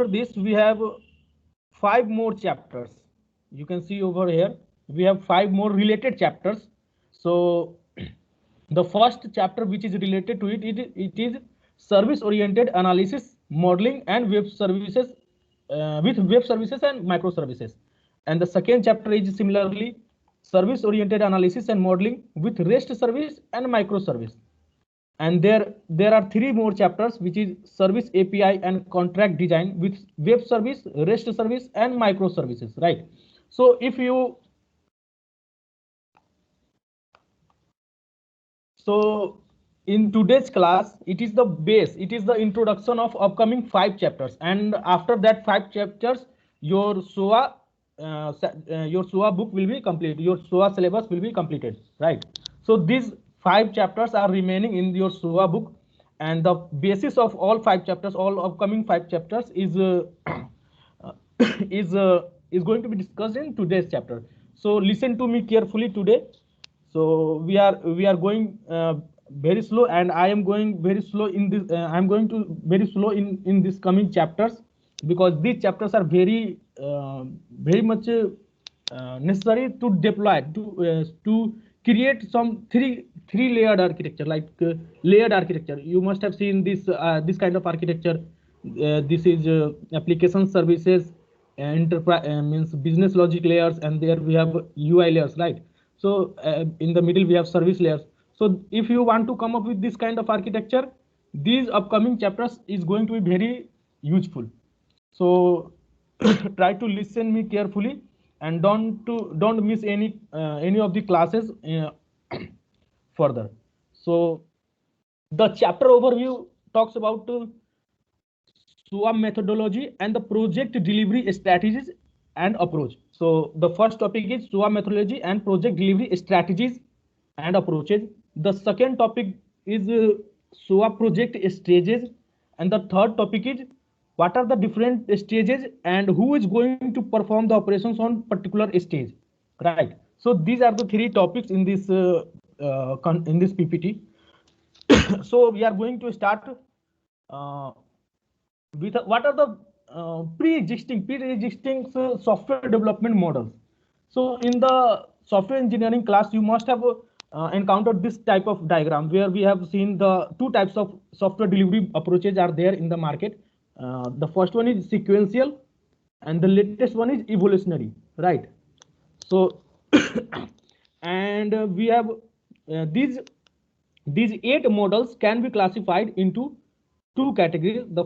this, we have 5 more chapters. You can see over here, we have 5 more related chapters. So the first chapter which is related to it is service oriented analysis, modeling, and web services, with web services and microservices. And the second chapter is similarly service oriented analysis and modeling with REST service and microservice. And there are 3 more chapters which is service API and contract design with web service, REST service, and microservices, right? So if you so in today's class, it is the base, it is the introduction of upcoming 5 chapters, and after that 5 chapters, your SOA book will be complete, your SOA syllabus will be completed, right? So these 5 chapters are remaining in your SOA book, and the basis of all 5 chapters, all upcoming 5 chapters is is uh, is going to be discussed in today's chapter. So listen to me carefully today. So we are going very slow, and I am going very slow in this. I am going to very slow in this coming chapters, because these chapters are very much necessary to deploy to create some three layered architecture, like layered architecture. You must have seen this kind of architecture. This is application services, enterprise means business logic layers, and there we have UI layers, right? So in the middle we have service layers. So if you want to come up with this kind of architecture, these upcoming chapters is going to be very useful. So try to listen me carefully, and don't miss any of the classes further. So the chapter overview talks about SOA methodology and the project delivery strategies and approach. So the first topic is SOA methodology and project delivery strategies and approaches. The second topic is SOA project stages, and the third topic is what are the different stages and who is going to perform the operations on particular stage, right? So these are the 3 topics in this PPT. So we are going to start uh, with what are the pre-existing software development models. So in the software engineering class, you must have encountered this type of diagram, where we have seen the 2 types of software delivery approaches are there in the market. The first one is sequential, and the latest one is evolutionary, right? So and we have these 8 models can be classified into 2 categories. The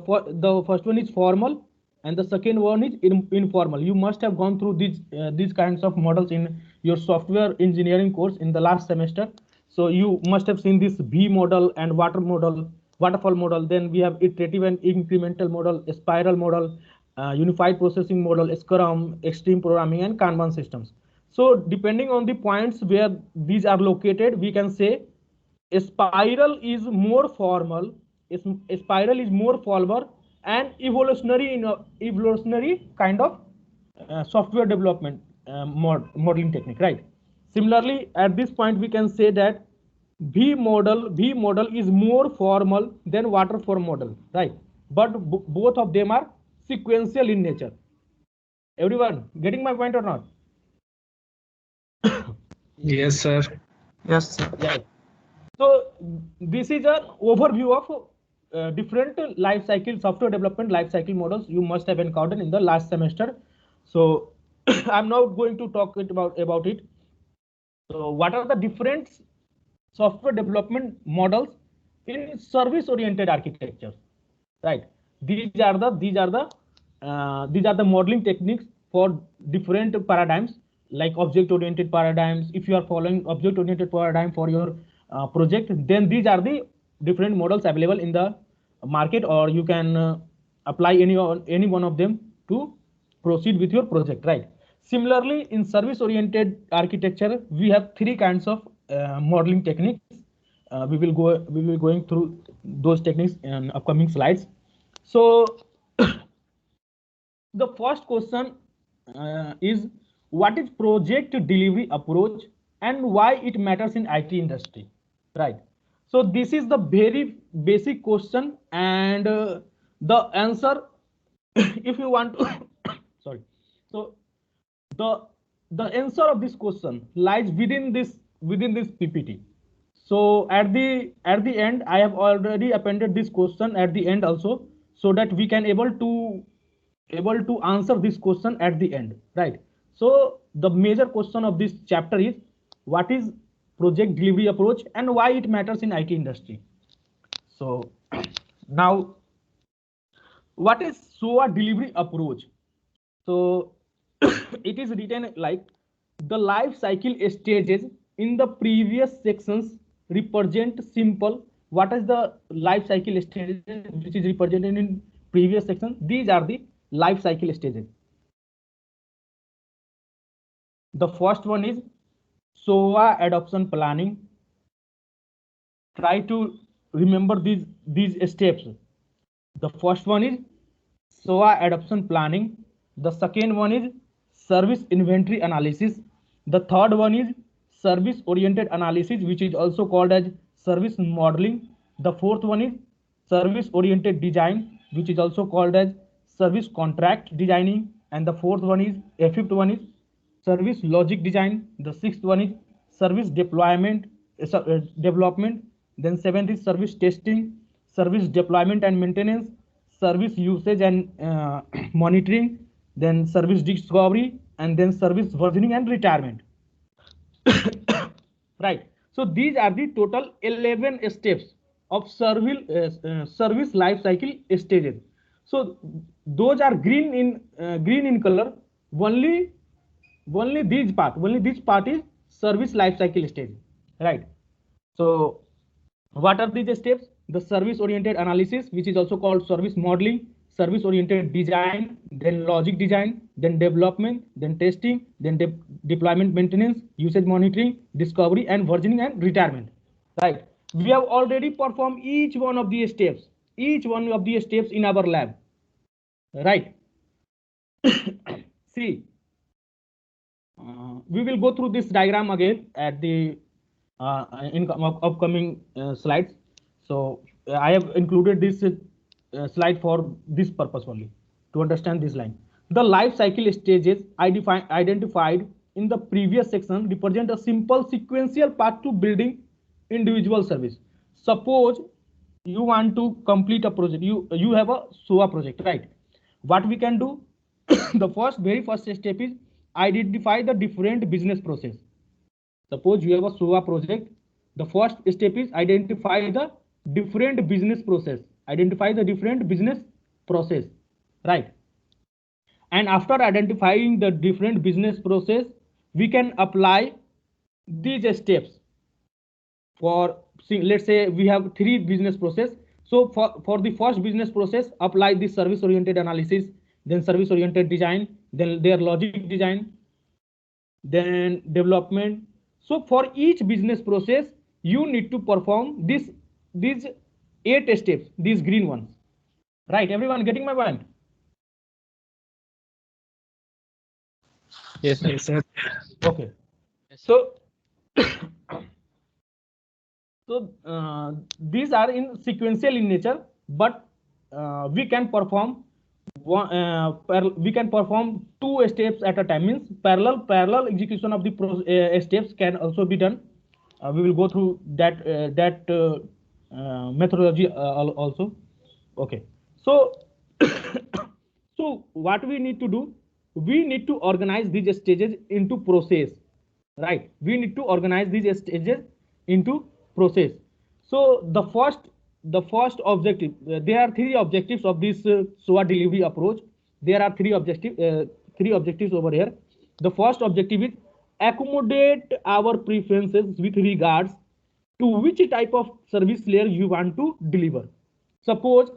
first one is formal, and the second one is informal. You must have gone through these kinds of models in your software engineering course in the last semester. So you must have seen this V model and waterfall model. Then we have iterative and incremental model, a spiral model, unified processing model, Scrum, extreme programming, and Kanban systems. So depending on the points where these are located, we can say a spiral is more formal, a spiral is more formal and evolutionary kind of software development modeling technique, right? Similarly, at this point, we can say that V model is more formal than waterfall model, right? But both of them are sequential in nature. Everyone getting my point or not? Yes, sir. Yes, sir. Yeah. So this is an overview of different life cycle software development life cycle models you must have encountered in the last semester. So I'm now going to talk about it. So what are the different software development models in service oriented architecture, right? These are the modeling techniques for different paradigms, like object oriented paradigms. If you are following object oriented paradigm for your project, then these are the different models available in the market, or you can apply any one of them to proceed with your project, right? Similarly, in service oriented architecture, we have 3 kinds of modeling techniques. We will going through those techniques in upcoming slides. So the first question is, what is project delivery approach and why it matters in IT industry, right? So this is the very basic question, and the answer if you want to sorry, so the the answer of this question lies within this PPT. So at the end, I have already appended this question at the end also, so that we can able to answer this question at the end, right? So the major question of this chapter is, what is project delivery approach and why it matters in IT industry. So now, what is SOA delivery approach? So it is written like, the life cycle stages in the previous sections represent simple. What is the life cycle stages which is represented in previous section? These are the life cycle stages. The first one is SOA adoption planning. Try to remember these steps. The first one is SOA adoption planning. The second one is service inventory analysis. The third one is service oriented analysis, which is also called as service modeling. The fourth one is service oriented design, which is also called as service contract designing. And the fifth one is service logic design. The sixth one is service development. Then seventh is service testing, service deployment and maintenance, service usage and monitoring, then service discovery, and then service versioning and retirement. Right. So these are the total 11 steps of service life cycle stages. So those are green in color. Only only this part is service life cycle stage, right? So what are these steps? The service oriented analysis, which is also called service modeling, service oriented design, then logic design, then development, then testing, then deployment maintenance, usage monitoring, discovery and versioning and retirement, right? We have already performed each one of these steps, in our lab, right? See, we will go through this diagram again at the in upcoming slides. So I have included this slide for this purpose only, to understand this line. The life cycle stages identified in the previous section represent a simple sequential path to building individual service. Suppose you want to complete a project, you have a SOA project, right? What we can do, the very first step is identify the different business process. Suppose you have a SOA project, the first step is identify the different business process. Identify the different business process, right? And after identifying the different business process, we can apply these steps. For, let's say we have 3 business process. So for the first business process, apply the service oriented analysis, then service oriented design, then their logic design, then development. So for each business process, you need to perform these 8 steps, these green ones, right? Everyone getting my point? Yes, sir. Okay. So these are in sequential in nature, but we can perform we can perform 2 steps at a time. Means parallel execution of the steps can also be done. We will go through that methodology also. Okay. So so what we need to do, we need to organize these stages into process, right? We need to organize these stages into process. So the first objective, there are 3 objectives of this SOA delivery approach. There are 3 objectives over here. The first objective is accommodate our preferences with regards to which type of service layer you want to deliver. Suppose,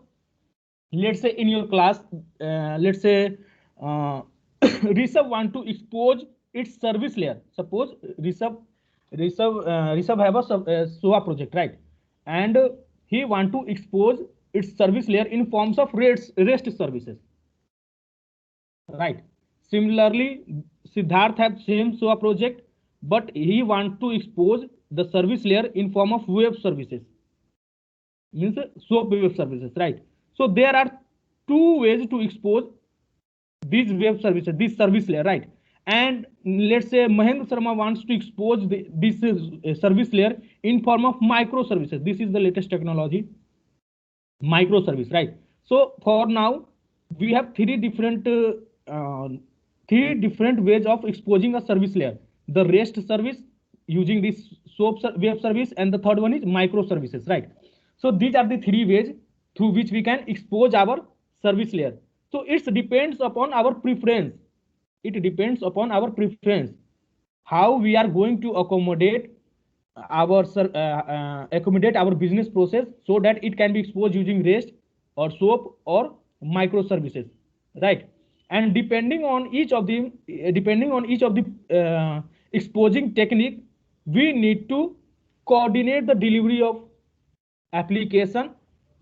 let's say in your class, let's say Rishabh want to expose its service layer. Suppose Rishabh have a SOA project, right? And he want to expose its service layer in forms of REST services, right? Similarly, Siddharth have same SOA project, but he want to expose the service layer in form of web services, means SOAP web services, right? So there are two ways to expose these web services, this service layer, right? And let's say Mahendra Sharma wants to expose this service layer in form of microservices. This is the latest technology, microservice, right? So for now, we have uh, three different ways of exposing a service layer. The REST service using this SOAP web service, and the third one is microservices, right? So these are the three ways through which we can expose our service layer. So it depends upon our preference. It depends upon our preference how we are going to accommodate our business process so that it can be exposed using REST or SOAP or microservices, right? And depending on each of the exposing technique, we need to coordinate the delivery of application,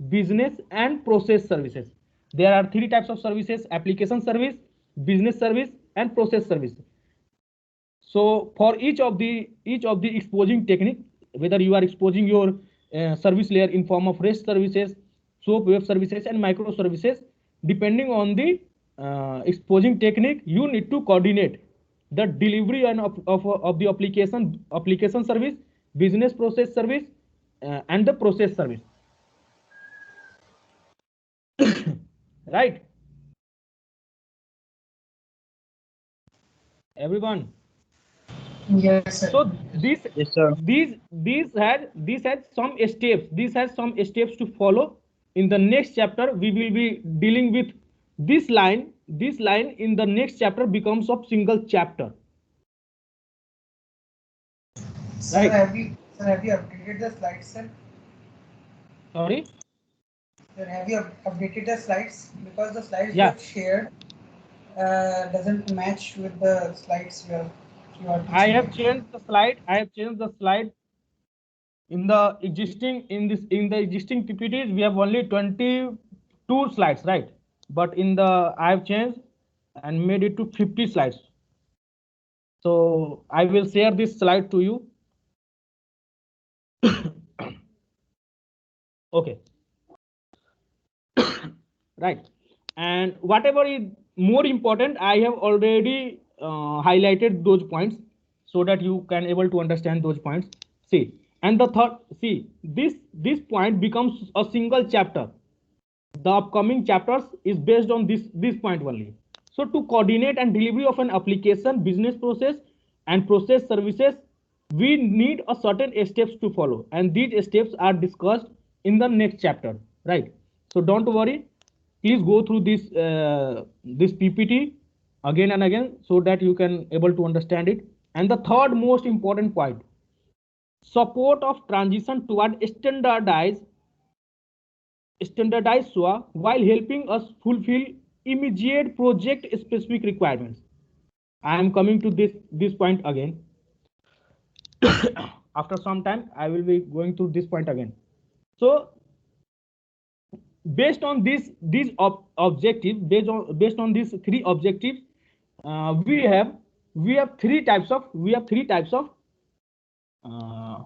business, and process services. There are three types of services: application service, business service, and process service. So for each of the exposing technique, whether you are exposing your service layer in form of REST services, SOAP web services, and microservices, depending on the exposing technique, you need to coordinate the delivery and of the application service, business process service, and the process service, right? Everyone. Yes, sir. So this Yes, sir. these had some steps. These has some steps to follow. In the next chapter, we will be dealing with this line. This line in the next chapter becomes a single chapter, Sir, right? have you updated the slides, sir? Sorry. Sir, have you updated the slides? Because the slides you Yeah, have shared doesn't match with the slides you are I teaching have right now. changed the slide. I have changed the slide in the existing PPTs. We have only 22 slides, right? But in the I have changed and made it to 50 slides. So I will share this slide to you. Okay, right. And whatever is more important, I have already highlighted those points so that you can able to understand those points. See, and the third, see, this point becomes a single chapter. The upcoming chapters is based on this point only. So to coordinate and delivery of an application, business process, and process services, we need a certain steps to follow, and these steps are discussed in the next chapter, right? So don't worry, please go through this PPT again and again so that you can able to understand it. And the third most important point: support of transition toward standardized SOA while helping us fulfill immediate project specific requirements. I am coming to this point again. After some time, I will be going through this point again. So based on these objectives, based on these three objectives, uh, we have we have three types of uh,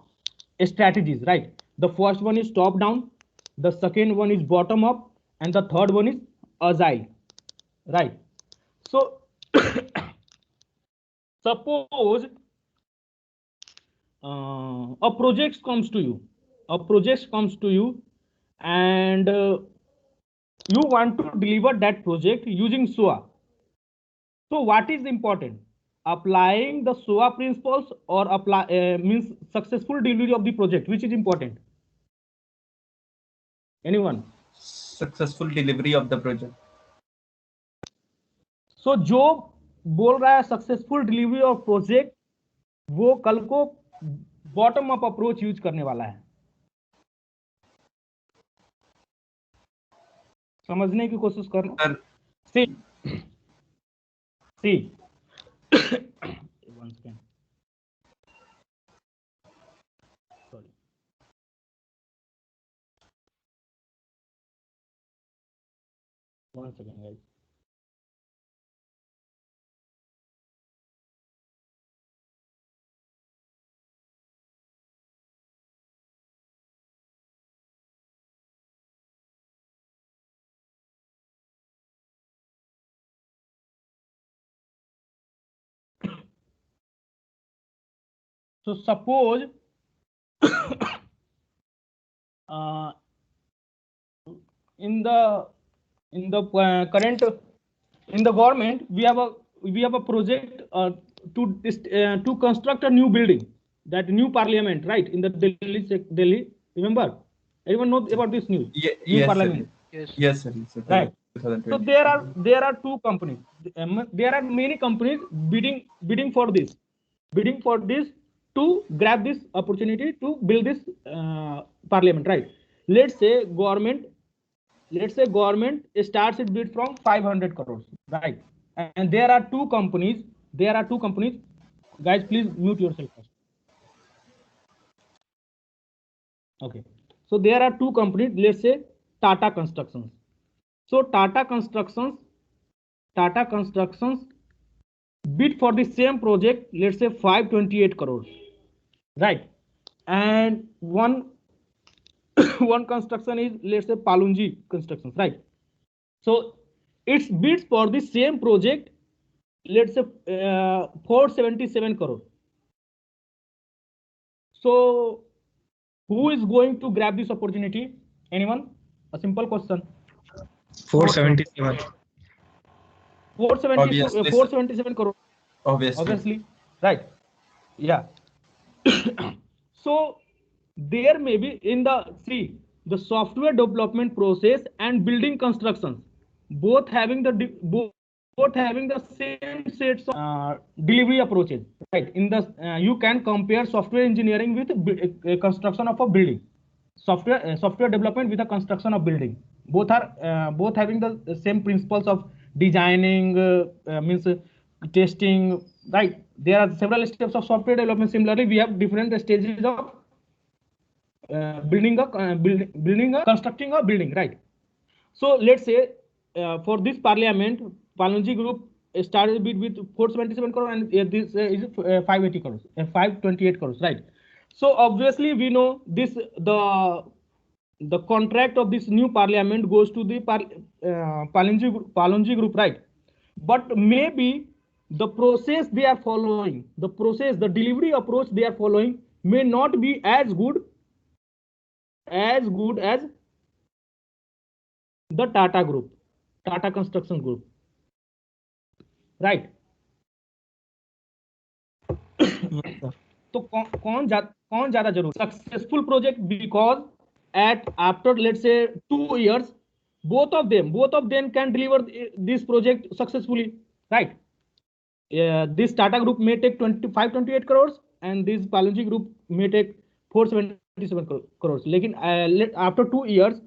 strategies, right? The first one is top down, the second one is bottom up, and the third one is agile, right? So suppose a project comes to you, and you want to deliver that project using SOA. So what is important? Applying the SOA principles or apply means successful delivery of the project, which is important? Anyone? Successful delivery of the project. So जो बोल रहा है successful delivery of project, वो कल को bottom up approach use करने वाला है. समझने की कोशिश करना. Sir, C C one second. Sorry. One second, guys. So suppose in the current in the government we have a project to construct a new building, that new parliament, right, in the Delhi. Remember, everyone knows about this news. New Yes, sir. parliament. Yes, sir. Yes, sir. Right. So 2020. there are two companies. There are many companies bidding for this to grab this opportunity to build this parliament. Right. Let's say government starts its bid from 500 crores. Right. And there are two companies. Guys, please mute yourself first. Okay. So there are two companies. Let's say Tata Constructions. So Tata Constructions bid for the same project, let's say 528 crores, right? And one one construction is, let's say, Palunji Constructions, right? So it's bids for the same project, let's say 477 crores. So who is going to grab this opportunity? Anyone? A simple question. 477. 477 crores. Obviously. Right? Yeah. So there may be in the software development process and building constructions, both having the same sets of delivery approaches, right? In the you can compare software engineering with construction of a building, software development with the construction of building. Both are both having the same principles of designing, means testing, right? There are several steps of software development. Similarly, we have different stages of constructing a building, right? So let's say for this parliament, Palonji Group started bid with 477 crores, and this is 580 crores, 528 crores, right? So obviously we know this, the contract of this new parliament goes to the Palonji Group, right? But maybe the process they are following, the delivery approach they are following may not be as good as the Tata Construction Group, right? तो कौन ज्यादा जरूरी successful project, because after let's say 2 years, both of them can deliver this project successfully, right? This Tata Group may take 28 crores, and this Palonji Group may take 477 crores. लेकिन after 2 years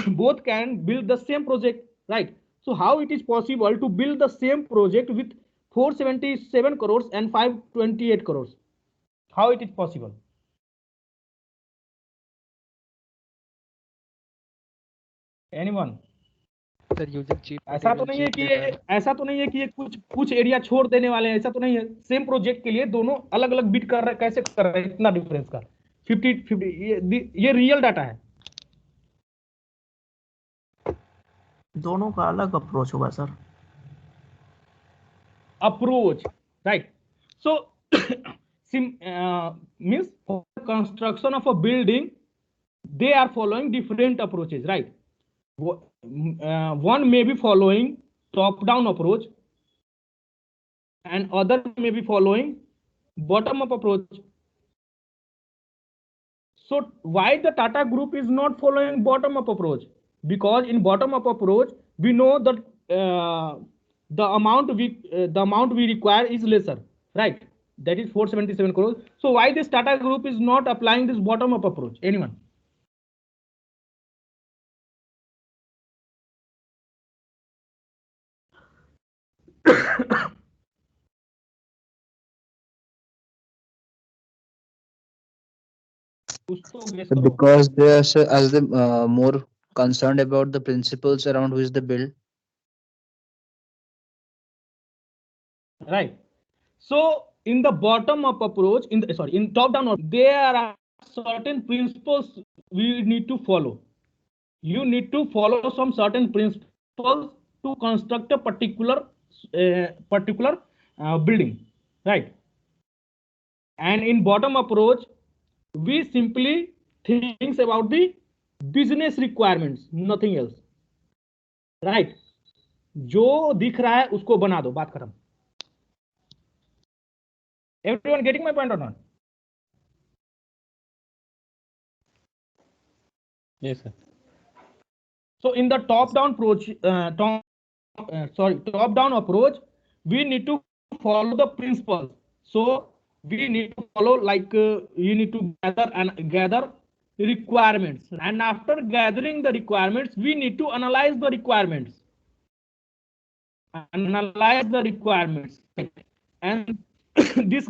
both can build the same project, right? So how it is possible to build the same project with 477 crores and 528 crores? How it is possible? Anyone? Sir, using cheap ऐसा तो नहीं है कि ये कुछ area छोड़ देने वाले हैं, ऐसा तो नहीं है. सेम प्रोजेक्ट के लिए दोनों अलग अलग बिड कर रहे, कैसे कर रहे हैं इतना डिफरेंस का 50-50? ये रियल डाटा है. दोनों का अलग अप्रोच होगा sir. Approach, right? So means for construction of a building they are following different approaches, right? One may be following top down approach and other may be following bottom up approach. So why the Tata Group is not following bottom up approach? Because in bottom up approach we know that the amount we require is lesser, right? That is 477 crores. So why this Tata Group is not applying this bottom up approach? Anyone? Because they are as the more concerned about the principles around which they build. Right. So in the bottom up approach, in top down, there are certain principles we need to follow. You need to follow some certain principles to construct a particular building, right? And in bottom approach, we simply thinks about the business requirements, nothing else. Right? जो दिख रहा है उसको बना दो, बात खत्म. Everyone getting my point or not? Yes, sir. So in the top-down approach, top-down approach, we need to follow the principles. So we need to follow, like you need to gather requirements, and after gathering the requirements, we need to analyze the requirements. And this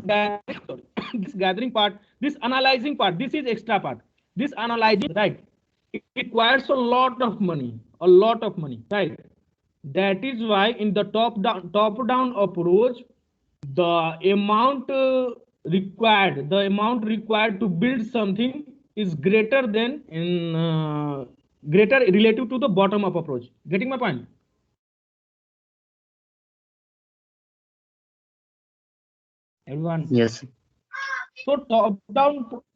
gathering part, this analyzing part, this is extra part. This analyzing, right, it requires a lot of money, right? That is why in the top-down approach, the amount required to build something is greater than greater relative to the bottom-up approach. Getting my point? Everyone? Yes. तो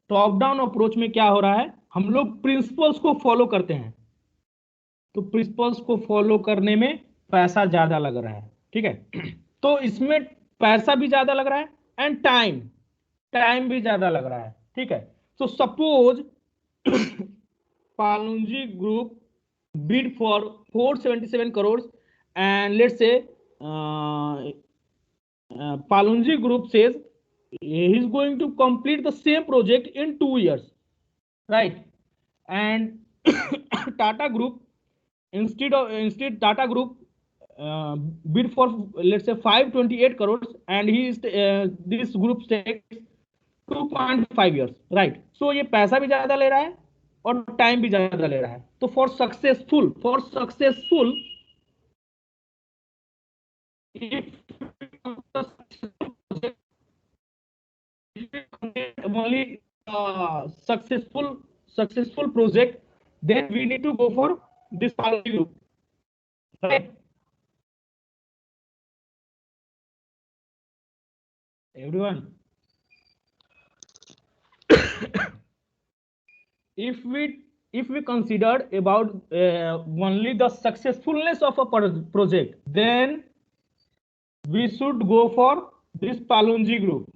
top down approach में क्या हो रहा है, हम लोग principles को follow करते हैं. तो प्रिंसिपल्स को फॉलो करने में पैसा ज्यादा लग रहा है, ठीक है. तो इसमें पैसा भी ज्यादा लग रहा है एंड टाइम भी ज्यादा लग रहा है, ठीक है. तो suppose पालुंजी group bid for 477 crores and let's say Palunji Group says he is going to complete the same project in 2 years, right? And Tata Group instead Tata Group bid for, let's say, 528 crores and this group takes 2.5 years, right? So ये पैसा भी ज्यादा ले रहा है और time भी ज्यादा ले रहा है. तो for successful only successful project, then we need to go for this Palunji Group, right? Everyone, if we considered about only the successfulness of a project, then we should go for this Palunji Group.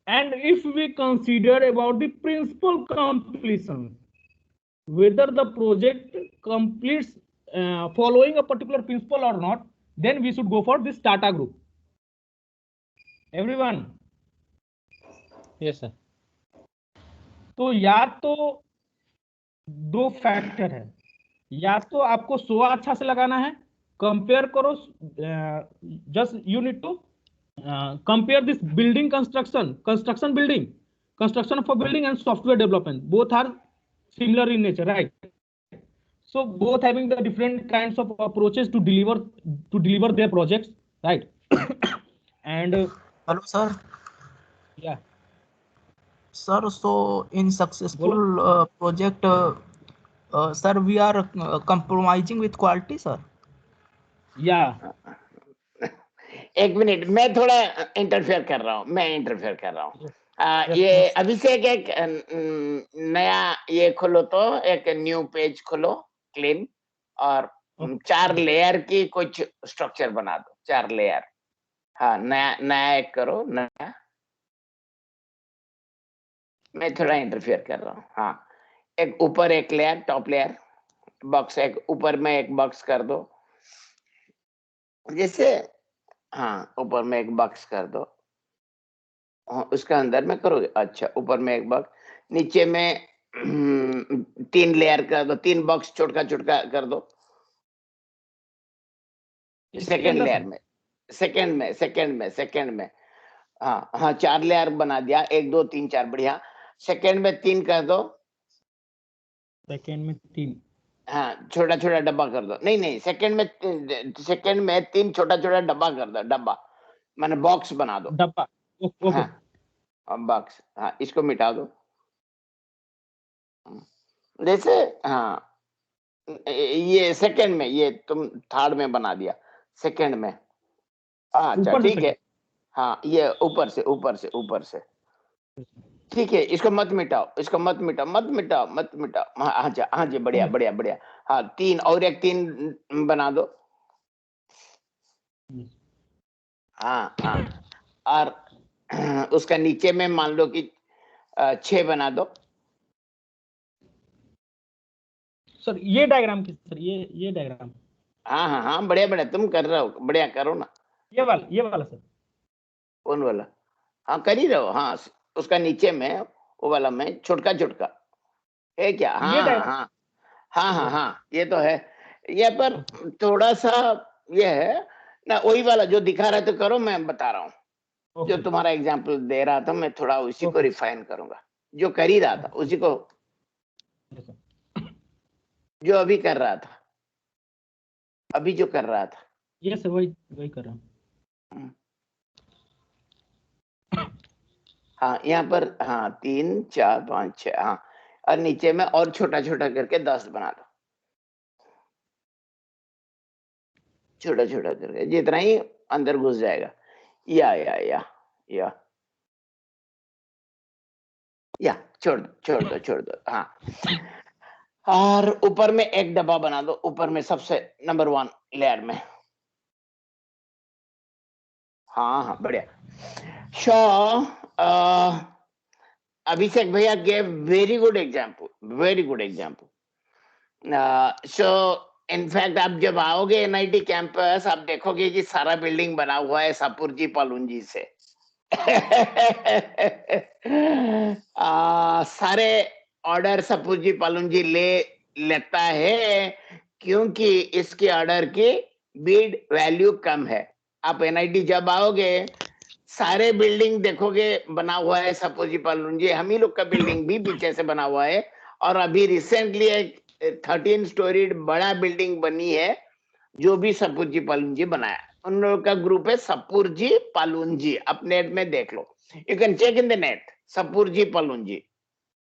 And if we consider about the principal completion, whether the project completes following a particular principle or not, then we should go for this Tata Group. Everyone? Yes, sir. तो या तो दो factor है, या तो आपको SOA अच्छा से लगाना है, कंपेयर करो, just you need to compare this building construction for building and software development. Both are similar in nature, right? So both having the different kinds of approaches to deliver their projects, right? And hello sir. Yeah, sir, so in successful project, sir, we are compromising with quality, sir. yeah. एक minute, मैं थोड़ा interfere कर रहा हूँ. ये अभिषेक एक नया ये खोलो, तो एक न्यू पेज खोलो, क्लीन, और 4 लेयर की कुछ स्ट्रक्चर बना दो, 4 लेयर. हाँ, नया एक करो, नया. मैं थोड़ा इंटरफेयर कर रहा हूँ. हाँ, एक ऊपर एक लेयर, टॉप लेयर बॉक्स, एक ऊपर में एक बॉक्स कर दो, जैसे. हाँ, ऊपर में एक बॉक्स कर दो. उसके अंदर में करोगे. अच्छा, ऊपर में एक बॉक्स, नीचे में 3 लेयर कर दो, 3 बॉक्स छोटा कर दो. सेकंड लेयर में, सेकंड में. हाँ, 4 लेयर बना दिया, 1 2 3 4, बढ़िया. सेकंड में 3 कर दो. सेकंड में 3. हाँ, छोटा डब्बा कर दो. नहीं, सेकंड में 3 छोटा डब्बा कर दो. डब्बा माने बॉक्स बना दो. डब्बा. ओके. हाँ, बॉक्स. हाँ, इसको मिटा दो. जैसे, हाँ, ये सेकंड में, ये तुम थर्ड में बना दिया, सेकंड में. अच्छा, ठीक है. हाँ, ये ऊपर से. ठीक है, इसको मत मिटाओ, इसको मत मिटाओ, मत मिटाओ, मत मिटाओ। हाँ जी, बढ़िया बढ़िया बढ़िया। हाँ, 3 और एक 3 बना दो। हाँ हाँ, और उसका नीचे में मान लो कि 6 बना दो। सर ये डायग्राम की सर, ये डायग्राम। हाँ हाँ हाँ, बढ़िया बढ़िया, तुम कर रहे हो, बढ़िया करो ना। ये वाला सर। कौन वाला? हाँ, कर ही रहे हो। हाँ, उसका नीचे में वो वाला में छोटका छोटका है क्या? ये हाँ डायग्राम। हाँ हाँ हाँ हाँ, ये तो है। ये पर थोड़ा सा ये है ना, वही वाला जो दिखा रहा तो करो, मैं बता रहा हूँ। जो तुम्हारा एग्जाम्पल दे रहा था, मैं थोड़ा उसी को रिफाइन करूंगा। जो कर ही रहा था उसी को, जो अभी कर रहा था, अभी जो कर रहा था। ये सर वही कर रहा हूँ। हाँ, यहाँ पर हाँ 3 4 5 6, हाँ, और नीचे में और छोटा छोटा करके 10 बना दो। छोटा छोटा करके जितना ही अंदर घुस जाएगा। या छोड़ दो। हाँ, और ऊपर में एक डब्बा बना दो, ऊपर में सबसे नंबर 1 लेयर में। हाँ हाँ, बढ़िया। Abhishek bhaiya gave very good example, very good example. So in fact आप जब आओगे NIT कैंपस, आप देखोगे कि सारा बिल्डिंग बना हुआ है सपुरजी पालुंजी से। सारे ऑर्डर सपुरजी पालुंजी लेता है, क्योंकि इसके ऑर्डर की बिड वैल्यू कम है। आप NIT जब आओगे, सारे बिल्डिंग देखोगे बना हुआ है सपोजी पालुंजी। हम ही लोग का बिल्डिंग भी पीछे से बना हुआ है, और अभी रिसेंटली एक 13 स्टोरी बड़ा बिल्डिंग बनी है जो भी सपुरजी पालुंजी बनाया। उन लोगों का ग्रुप है सपुरजी पालुंजी। आप नेट में देख लो, you can check in the net, Shapoorji Pallonji.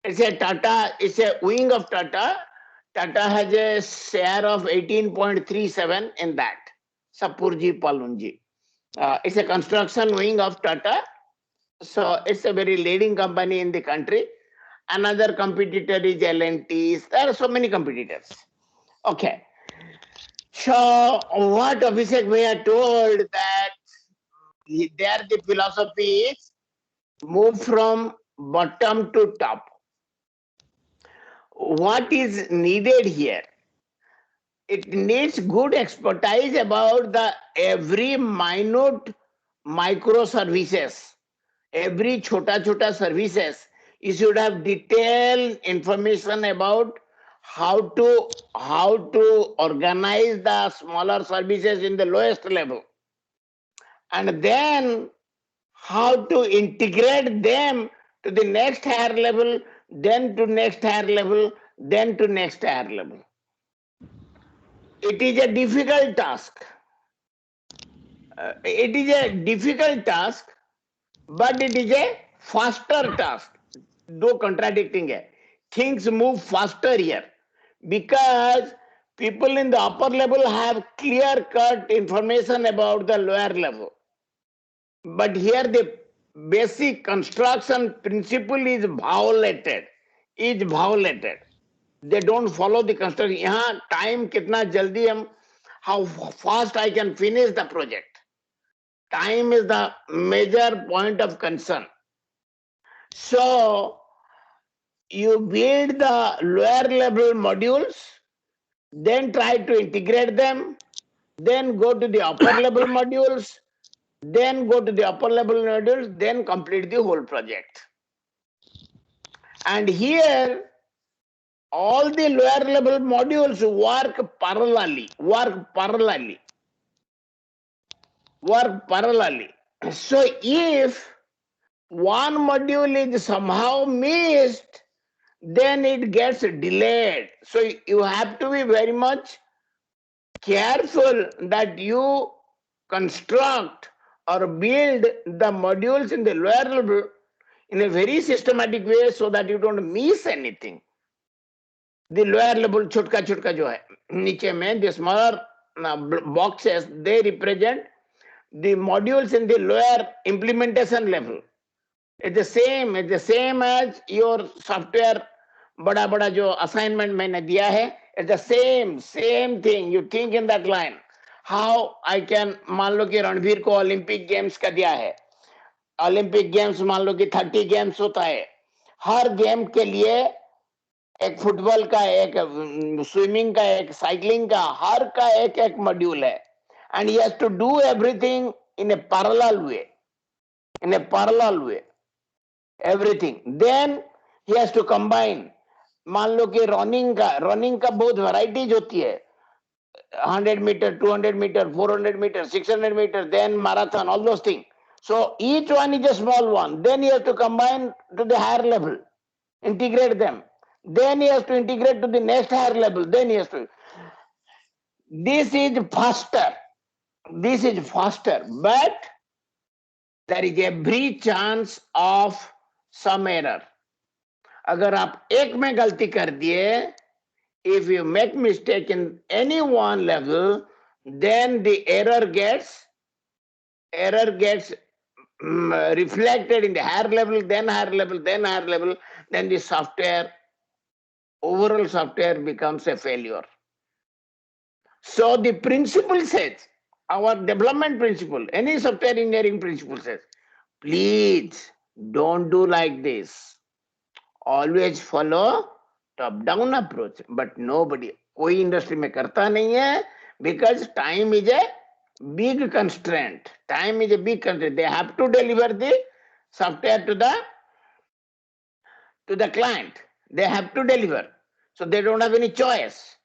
It's a Tata, it's a wing of Tata. Tata has a share of 18.37 in that Sapurji Palunji. It's a construction wing of Tata, so it's a very leading company in the country. Another competitor is L&T. There are so many competitors. Okay, so what Abhishek Bhaiya told that there the philosophy is move from bottom to top. What is needed here? It needs good expertise about the every minute microservices, every chota services. You should have detailed information about how to organize the smaller services in the lowest level, and then how to integrate them to the next higher level, then to next higher level, then to next higher level. It is a difficult task. It is a difficult task, but it is a faster task. दो contradicting है. Things move faster here because people in the upper level have clear-cut information about the lower level. But here the basic construction principle is violated. They don't follow the construction. यहाँ time कितना जल्दी हम, how fast I can finish the project. Time is the major point of concern. So you build the lower level modules, then try to integrate them, then go to the upper level modules, then go to the upper level modules, then complete the whole project. And here, all the lower level modules work parallelly. So if one module is somehow missed, then it gets delayed. So you have to be very much careful that you construct or build the modules in the lower level in a very systematic way so that you don't miss anything. The lower level छोटका जो है नीचे में, the smaller boxes, they represent the modules in the lower implementation level. It's the same as your software. बड़ा बड़ा जो assignment मैंने दिया है, it's the same thing. You think in that line. How I can, मान लो कि रणवीर को Olympic games का दिया है. ओलंपिक गेम्स मान लो कि 30 गेम्स होता है. हर गेम के लिए एक फुटबॉल का, एक स्विमिंग का, एक साइकिलिंग का, हर का एक मॉड्यूल है. And he has to do everything in a parallel way. Everything. Then he has to combine. मान लो कि रनिंग का बहुत वैरायटीज होती है. 100 meter, 200 meter, 400 meter, 600 meter, then marathon, all those things. So each one is a small one. Then he has to combine to the higher level, integrate them. Then he has to integrate to the next higher level. Then he has to. This is faster, but there is every chance of some error. अगर आप एक में गलती कर दिए, if you make mistake in any one level, then the error gets reflected in the higher level, then the software, overall software becomes a failure. So the principle says, our development principle, any software engineering principle says, please don't do like this. Always follow top-down approach. But nobody, कोई industry में करता नहीं है, because time is a big constraint. They have to deliver the software to the client. They have to deliver. So they don't have any choice.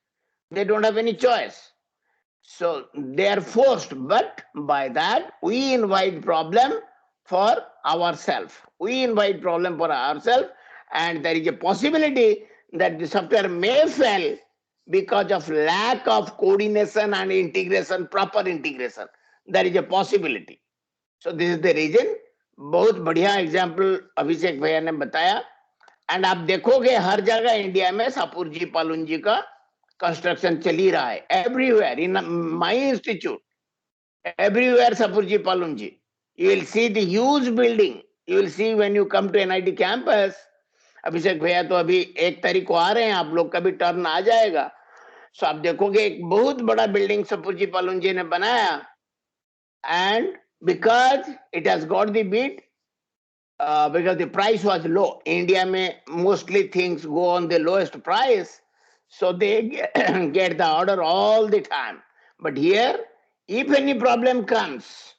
So they are forced, but by that we invite problem for ourselves. And there is a possibility that the software may fail because of lack of coordination and integration, proper integration. There is a possibility. So this is the reason. बहुत बढ़िया example अभिषेक भैया ने बताया. And आप देखोगे हर जगह India में सापुर जी पालुन जी का कंस्ट्रक्शन चल ही रहा है. Everywhere in my institute, everywhere सापुर जी पालुन जी. You will see the huge building. You will see when you come to NIT campus. अभिषेक भैया तो अभी 1 तारीख को आ रहे हैं, आप लोग का भी टर्न आ जाएगा. सो आप देखोगे एक बहुत बड़ा बिल्डिंग सापुर जी पालुन जी ने बनाया. And because it has got the beat, because the price was low. India में mostly things go on the lowest price, so they get the order all the time. But here, if any problem comes,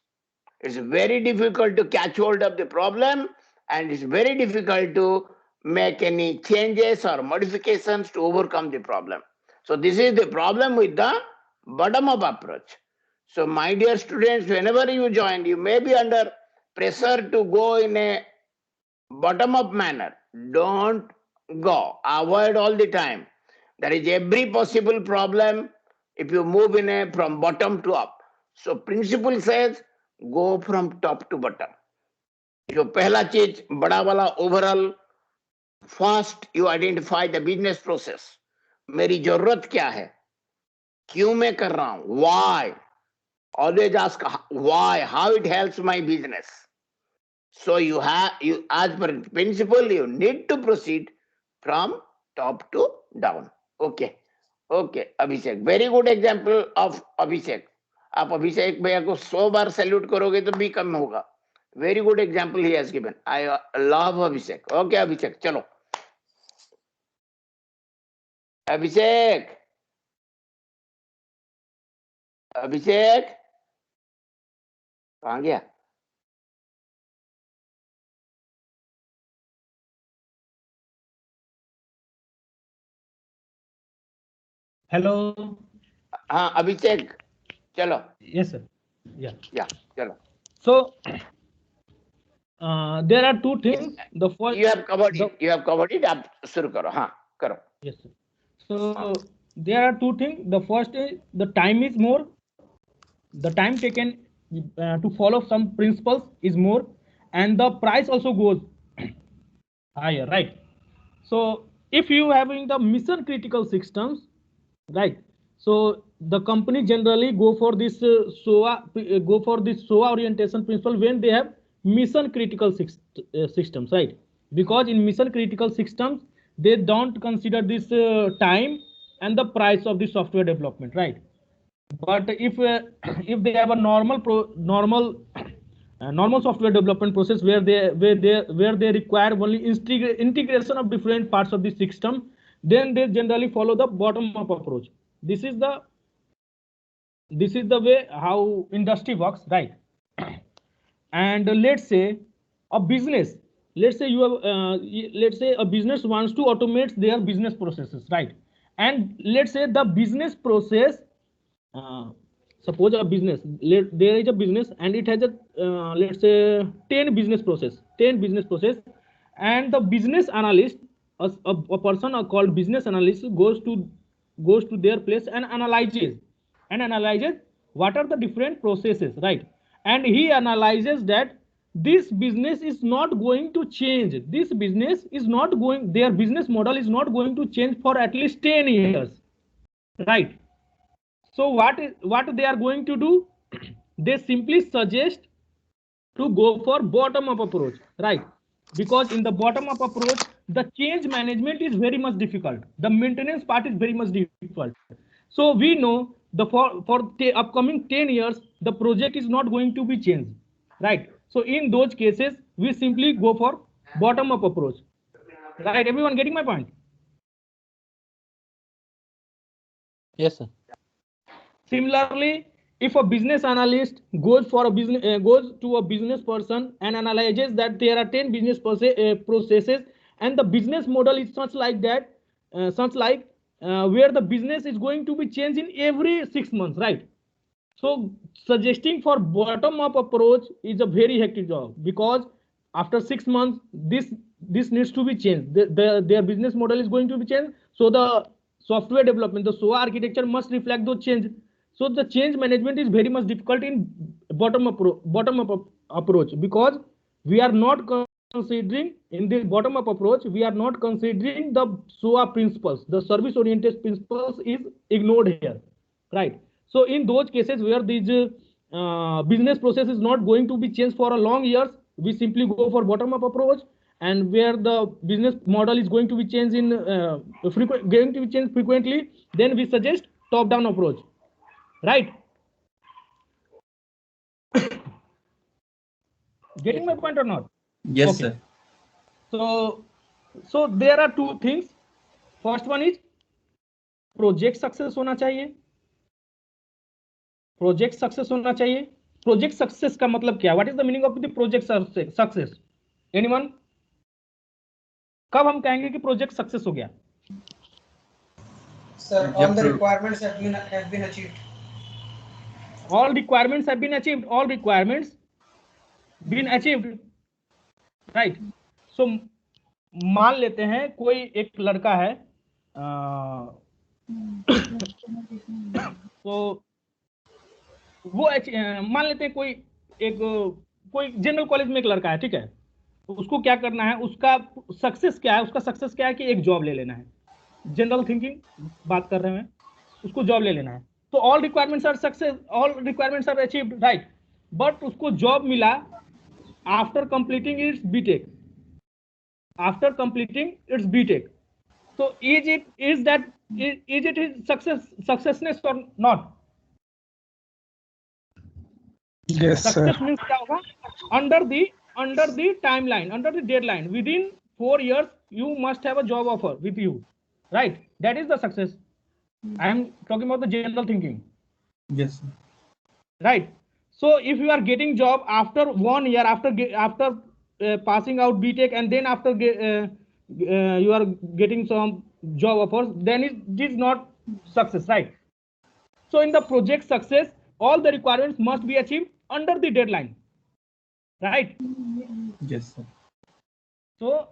it's very difficult to catch hold of the problem, and it's very difficult to make any changes or modifications to overcome the problem. So this is the problem with the bottom-up approach. So my dear students, whenever you join, you may be under pressure to go in a bottom-up manner. Don't go. Avoid all the time. There is every possible problem if you move from bottom to up. So principle says go from top to bottom. जो पहला चीज बड़ा वाला overall, first you identify the business process. मेरी जरूरत क्या है, क्यों मैं कर रहा हूं, why. Always ask why, how it helps my business. So you as per principle, you need to proceed from top to down. Okay, Abhishek, very good example of Abhishek. आप अभिषेक भैया को 100 बार सैल्यूट करोगे तो भी कम होगा. Very good example he has given. I love Abhishek. Okay, Abhishek, चलो. अभिषेक कहाँ गया? Hello. हाँ अभिषेक, चलो. Yes, sir. Yeah. चलो. So there are two things. The first, You have covered it. आप शुरू करो. हाँ, करो. yes, sir. So there are two things. The first is the time is more. The time taken to follow some principles is more, and the price also goes higher, right? So if you having the mission critical systems, right? So the company generally go for this SOA orientation principle when they have mission critical systems, right? Because in mission critical systems, they don't consider this time and the price of the software development, right? But if they have a normal software development process where they require only integration of different parts of the system, then they generally follow the bottom up approach. This is the way how industry works, right? And let's say a business, let's say a business wants to automate their business processes, right? And let's say the business process, suppose a business, there is a business and it has a let's say 10 business process, and the business analyst, a person called business analyst goes to their place and analyzes what are the different processes, right? And he analyzes that this business is not going to change. This business is not going, their business model is not going to change for at least 10 years, right? So what they are going to do? They simply suggest to go for bottom up approach, right? Because in the bottom up approach, the change management is very much difficult. The maintenance part is very much difficult. So we know for the upcoming 10 years, the project is not going to be changed, right? So in those cases, we simply go for bottom up approach, right? Everyone getting my point? Yes, sir. Similarly, if a business analyst goes to a business person and analyzes that there are 10 business processes and the business model is such like where the business is going to be changed in every 6 months, right? So suggesting for bottom up approach is a very hectic job, because after 6 months this needs to be changed. Their business model is going to be changed, so the software development, the SOA architecture must reflect those changes. So the change management is very much difficult in bottom up approach, because we are not considering in the bottom up approach, we are not considering the SOA principles. The service oriented principles is ignored here, right? So in those cases where these business process is not going to be changed for a long years, we simply go for bottom up approach. And where the business model is going to be changed frequently, then we suggest top down approach, right? Getting my point or not? Yes, Okay. sir. So there are two things. First one is project success होना चाहिए. Project success होना चाहिए. Project success का मतलब क्या? What is the meaning of the project success? Anyone? कब हम कहेंगे कि प्रोजेक्ट सक्सेस हो गया? Sir, all the requirements have been achieved. All requirements have been achieved. All requirements been achieved, right? So मान लेते हैं कोई एक लड़का है, तो वो मान लेते हैं कोई जनरल कॉलेज में एक लड़का है, ठीक है? उसको क्या करना है, उसका सक्सेस क्या है? उसका सक्सेस क्या है कि एक जॉब ले लेना है. जनरल थिंकिंग बात कर रहे हैं, उसको जॉब ले लेना है. तो all requirements are success, all requirements are achieved, right? But उसको जॉब मिला after completing its B Tech. After completing its B Tech, so is it his successness or not? Yes, sir. Success means क्या होगा? Under the timeline, under the deadline, within 4 years you must have a job offer with you, right? That is the success. I am talking about the general thinking. Yes, sir. Right? So if you are getting job after 1 year, after passing out BTech, and then after you are getting some job offers, then it is not success, right? So in the project success, all the requirements must be achieved under the deadline, right? Yes, sir. So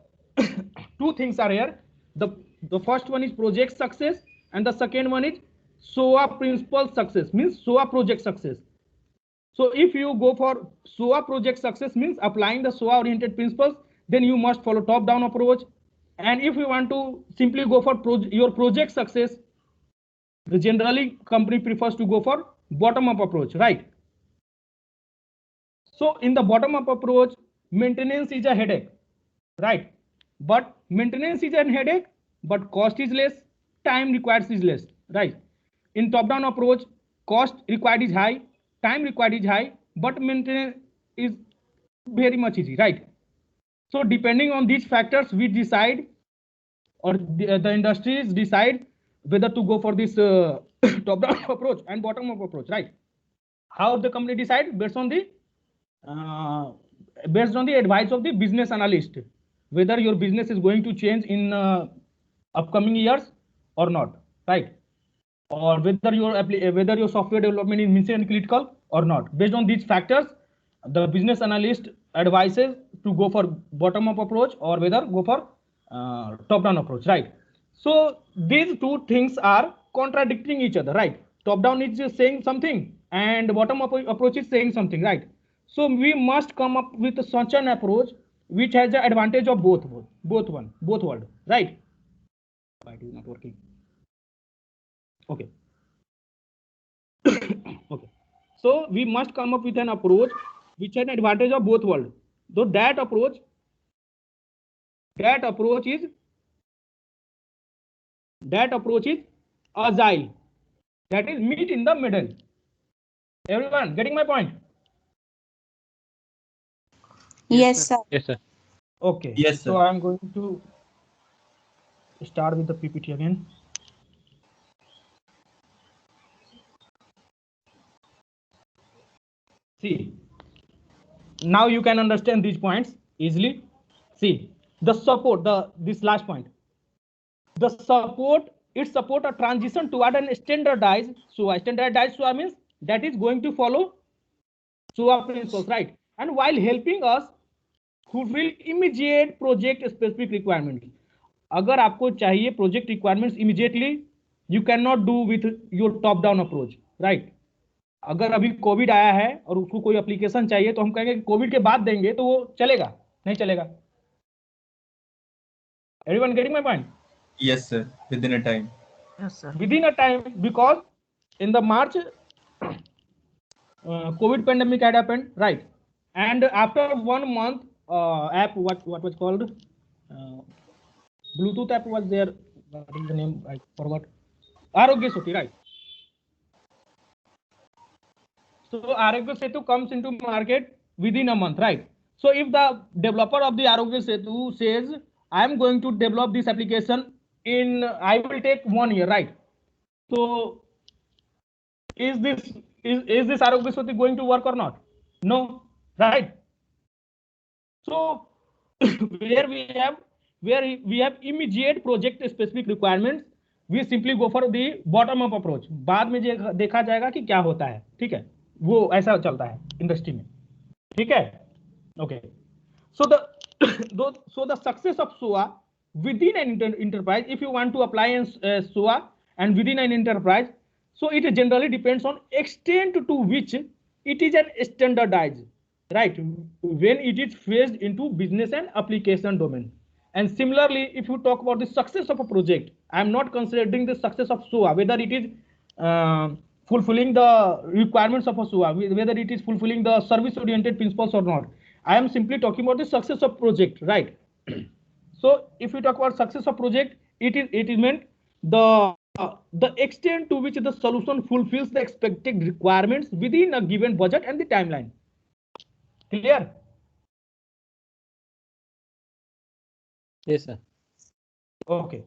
two things are here. The first one is project success, and the second one is SOA principle success, means SOA project success. So if you go for SOA project success, means applying the SOA oriented principles, then you must follow top down approach. And if you want to simply go for your project success, the generally company prefers to go for bottom up approach, right? So in the bottom up approach, maintenance is a headache, right? But maintenance is a headache, but cost is less, time required is less, right? In top-down approach, cost required is high, time required is high, but maintenance is very much easy, right? So depending on these factors, we decide, or the industries decide whether to go for this top-down approach and bottom-up approach, right? How the company decide? Based on the advice of the business analyst, whether your business is going to change in upcoming years or not, right? Or whether your software development is mission critical or not. Based on these factors, the business analyst advises to go for bottom-up approach or whether go for top-down approach, right? So these two things are contradicting each other, right? Top-down is just saying something and bottom-up approach is saying something, right? So we must come up with such an approach which has the advantage of both world, right? Why it is not working? Okay. Okay. So we must come up with an approach which has an advantage of both world. So that approach is agile. That is meet in the middle. Everyone getting my point? Yes, sir. Yes, sir. Okay. Yes, sir. So I'm going to start with the PPT again. See, now you can understand these points easily. See, the support, this last point. The support, it support a transition toward an standardized SOA. Standardized SOA means that is going to follow SOA principles, right? And while helping us fulfill immediate project specific requirements. अगर आपको चाहिए project requirements immediately, you cannot do with your top down approach, right? अगर अभी Covid आया है और उसको कोई एप्लीकेशन चाहिए तो हम कहेंगे कि कोविड के बाद देंगे तो वो चलेगा, नहीं चलेगा. Everyone getting my point? Yes, sir. Within a time. Yes, sir. Within a time, because in the March, COVID pandemic had happened, right? And after 1 month, app what was called Bluetooth app was there. What is the name? I forgot. Arogya Setu, right? So Arogya Setu comes into market within a month, right? So if the developer of the Arogya Setu says, I am going to develop this application I will take 1 year, right? So is this Arogya Setu going to work or not? No, right? So where we have immediate project specific requirements, we simply go for the bottom up approach. बाद में देखा जाएगा कि क्या होता है, ठीक है? वो ऐसा चलता है इंडस्ट्री में, ठीक है? Okay. So the success of SOA within an enterprise, if you want to apply SOA and within an enterprise, so it generally depends on extent to which it is an standardized, right? When it is phased into business and application domain. And similarly, if you talk about the success of a project, I am not considering the success of SOA, whether it is fulfilling the requirements of a SOA, whether it is fulfilling the service-oriented principles or not. I am simply talking about the success of project, right? So if we talk about success of project, it is meant the extent to which the solution fulfills the expected requirements within a given budget and the timeline. Clear? Yes, sir. Okay.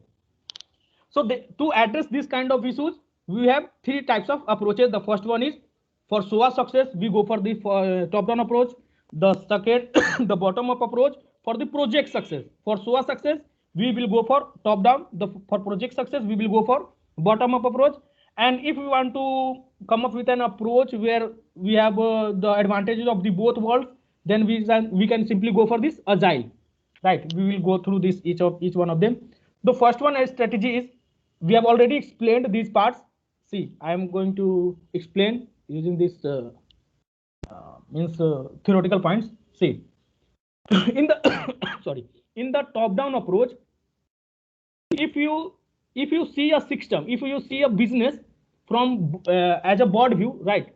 So to address this kind of issues, we have 3 types of approaches. The first one is for SOA success, we go for the top-down approach. The second, the bottom-up approach. For the project success, for SOA success, we will go for top-down. For project success, we will go for bottom-up approach. And if we want to come up with an approach where we have the advantages of the both worlds, then we can simply go for this agile, right? We will go through this each one of them. The first one as strategy is, we have already explained these parts. See, I am going to explain using this theoretical points. See, in the top-down approach, if you see a system, if you see a business from as a broad view, right?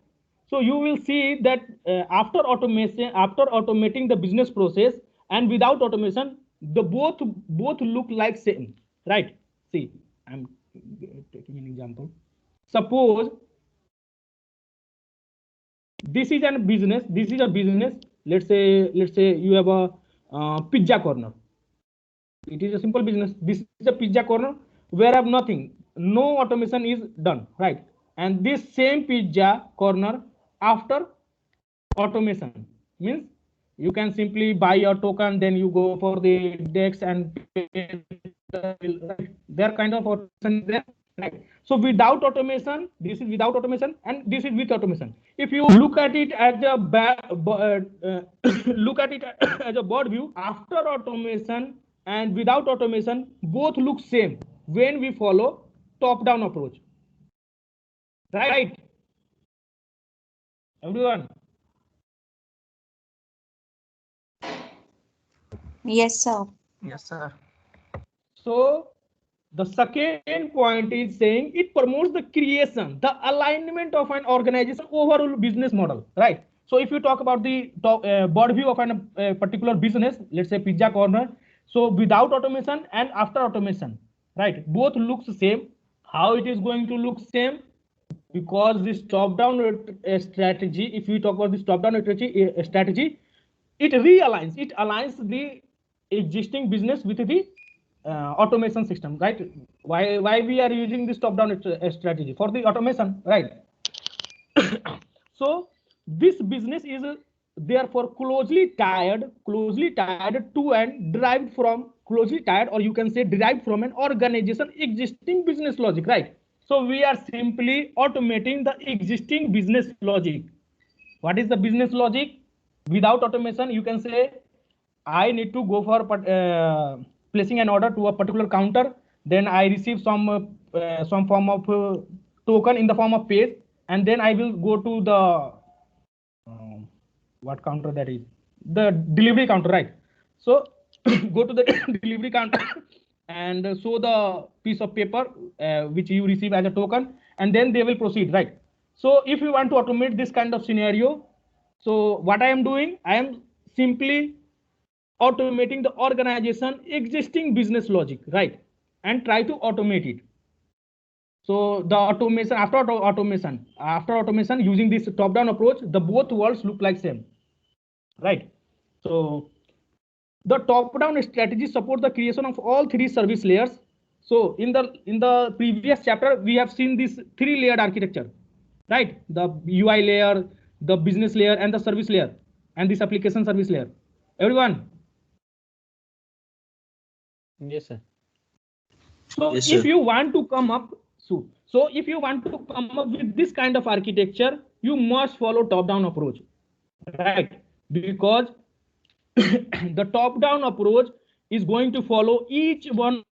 So you will see that after automation, after automating the business process and without automation, the both look like same, right? See, I'm taking an example. Suppose this is a business. This is a business. Let's say you have a pizza corner. It is a simple business. This is a pizza corner where I have nothing. No automation is done, right? And this same pizza corner after automation means you can simply buy your token, then you go for the desk and pay the bill, right? Their kind of automation is there, right? So without automation, this is without automation, and this is with automation. If you look at it as a look at it as a broad view, after automation and without automation, both look same when we follow top-down approach, right? Everyone. Yes, sir. Yes, sir. So the second point is saying it promotes the creation, the alignment of an organization overall business model, right? So if you talk about the broad view of a particular business, let's say pizza corner, so without automation and after automation, right? Both looks the same. How it is going to look same? Because this top-down strategy, if we talk about this top-down strategy, it realigns, it aligns the existing business with the automation system, right? Why we are using this top-down strategy for the automation, right? So this business is therefore closely tied to and derived from closely tied, or you can say derived from an organization existing business logic, right? So we are simply automating the existing business logic. What is the business logic? Without automation, you can say I need to go for placing an order to a particular counter. Then I receive some form of token in the form of page, and then I will go to the what counter that is, the delivery counter, right? So go to the delivery counter and show the piece of paper which you receive as a token, and then they will proceed, right? So if you want to automate this kind of scenario, so what I am doing, I am simply automating the organization existing business logic, right? And try to automate it. So the automation, after automation using this top-down approach, the both worlds look like same, right? So the top-down strategy supports the creation of all three service layers. So in the previous chapter, we have seen this three-layered architecture, right? The UI layer, the business layer, and the service layer, and this application service layer. Everyone? Yes, sir. So Yes, if sir. you want to come up, so if you want to come up with this kind of architecture, you must follow top-down approach, right? Because the top-down approach is going to follow each one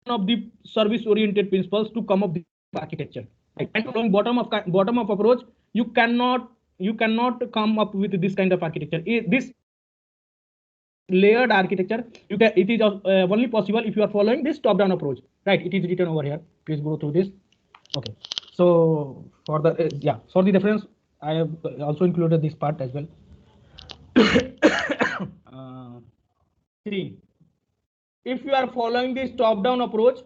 of the service-oriented principles to come up with architecture. Right? And following bottom-up approach, you cannot come up with this kind of architecture. This layered architecture, it is only possible if you are following this top-down approach, right? It is written over here. Please go through this. Okay. So for the for the reference, I have also included this part as well. 3. If you are following this top-down approach,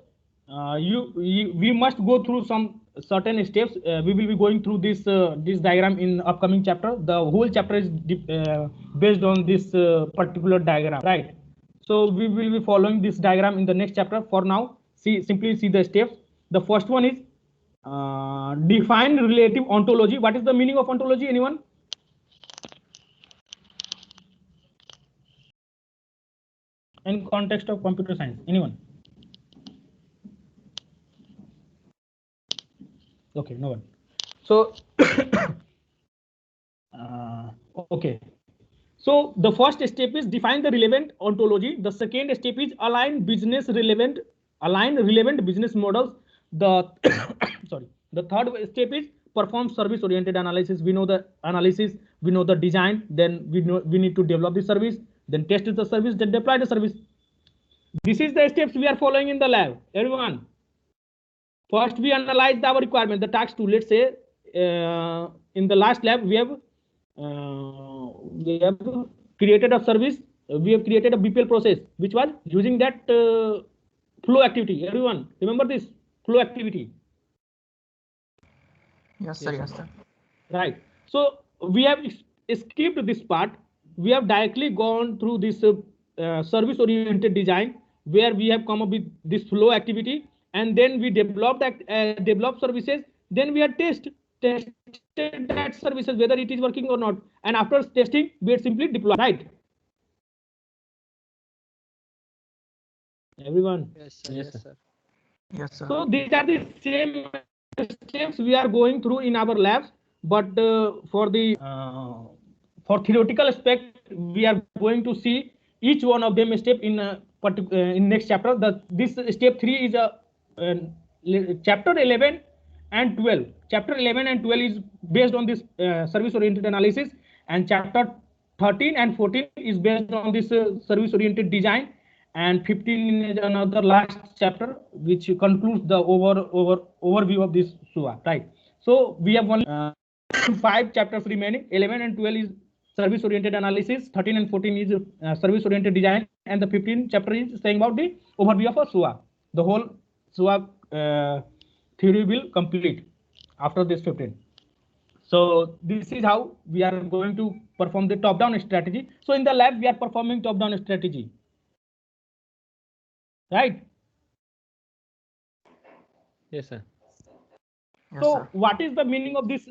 we must go through some certain steps. We will be going through this diagram in upcoming chapter. The whole chapter is based on this particular diagram, right? So we will be following this diagram in the next chapter. For now, simply see the steps. The first one is define relative ontology. What is the meaning of ontology? Anyone? In context of computer science, anyone? Okay, no one. So okay, so the first step is define the relevant ontology. The second step is align relevant business models. The sorry, the third step is perform service oriented analysis. We know the analysis, we know the design, then we need to develop the service, then test the service, then deploy the service. This is the steps we are following in the lab. Everyone, first we analyze our requirement, the task 2. Let's say in the last lab we have created a service. We have created a BPL process which was using that flow activity. Everyone remember this flow activity? Yes, sir. Yes, sir. Right. So we have skipped this part. We have directly gone through this service oriented design where we have come up with this flow activity, and then we developed developed services. Then we have tested that services whether it is working or not, and after testing we have simply deployed. Right. Everyone. Yes, sir. Yes, sir. Yes, sir. So these are the same steps we are going through in our labs, but for theoretical aspect, we are going to see each one of them step in next chapter. This step 3 is chapter 11 and 12. Chapter 11 and 12 is based on this service oriented analysis, and chapter 13 and 14 is based on this service oriented design, and 15 is another last chapter which concludes the overview of this SUA, right? So we have only 5 chapters remaining. 11 and 12 is service oriented analysis, 13 and 14 is service oriented design, and the 15th chapter is saying about the overview of a SUA. The whole SUA theory will complete after this 15. So this is how we are going to perform the top down strategy. So in the lab we are performing top down strategy, right? Yes, sir. Yes, So sir. what is the meaning of this